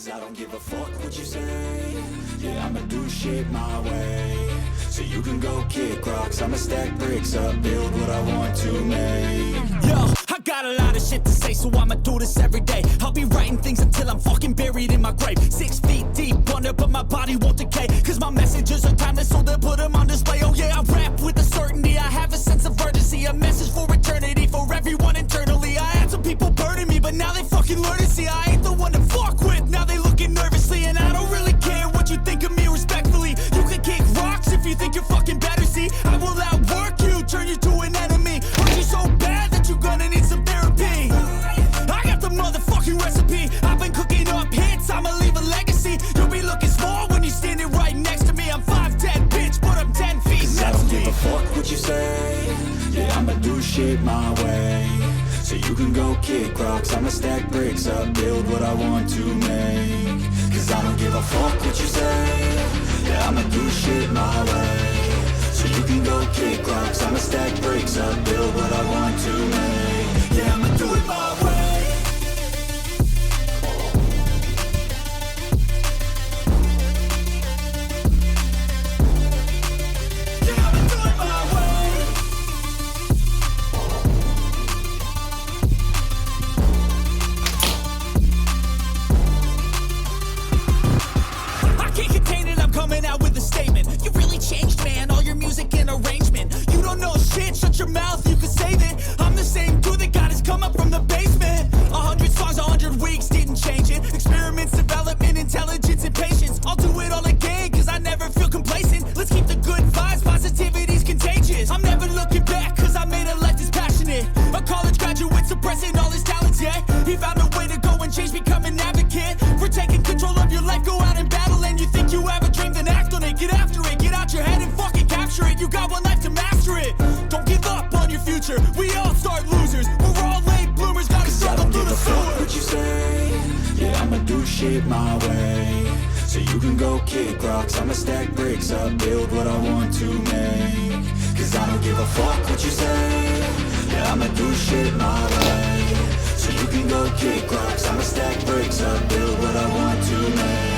Cause I don't give a fuck what you say. Yeah, I'ma do shit my way. So you can go kick rocks, I'ma stack bricks up, build what I want to make. Yo, I got a lot of shit to say, so I'ma do this every day. I'll be writing things until I'm fucking buried in my grave. 6 feet deep under, but my body won't decay. Cause my messages are timeless, so they'll put them on display. Oh yeah, I rap with a certainty, I have a sense of urgency. A message for eternity, for everyone internally. I had some people burning me, but now they fucking learn to see I ain't the one to fuck with. Now they looking nervously, and I don't really care what you think of me respectfully. You can kick rocks if you think you're fucking better, see. I will outwork you, turn you to an enemy. Hurt you so bad that you're gonna need some therapy. I got the motherfucking recipe. I've been cooking up hits, I'ma leave a legacy. You'll be looking small when you're standing right next to me. I'm 5'10", bitch, but I'm 10 feet next to me. I don't give a fuck what you say. Yeah, I'ma do shit my way. So you can go kick rocks, I'ma stack bricks up, build what I want to make. Cause I don't give a fuck what you say. Yeah, I'ma do shit my way. So you can go kick rocks, I'ma stack bricks up, build what I want to make. Yeah, I'ma do it my way. Yeah, I'ma do it my way. I can't contain it, I'm coming out with a statement. You really changed, man, all your music and arrangement. You don't know shit, shut your mouth, you can save it. I'm the same dude that got his come up from the basement. 100 songs, 100 weeks, didn't change it. Experiments, development, intelligence, and patience. I'll do it all again, cause I never feel complacent. Let's keep the good vibes, positivity's contagious. I'm never looking back, cause I made a life that's passionate. A college graduate suppressing all his talents, yeah. He found a way to go and change, become an advocate. For taking control of your life, go out and battle. And you think you have a dream, then act on it. Get after it, get out your head and fucking capture it. You got one life to master it. Don't give up on your future, we all start losers. We're all late bloomers, gotta struggle through the Fuck what sewer. you say. Yeah, I'ma do shit my way. So you can go kick rocks, I'ma stack bricks up, build what I want to make. Cause I don't give a fuck what you say. Yeah, I'ma do shit my way. So you can go kick rocks, I'ma stack bricks up, build what I want to make.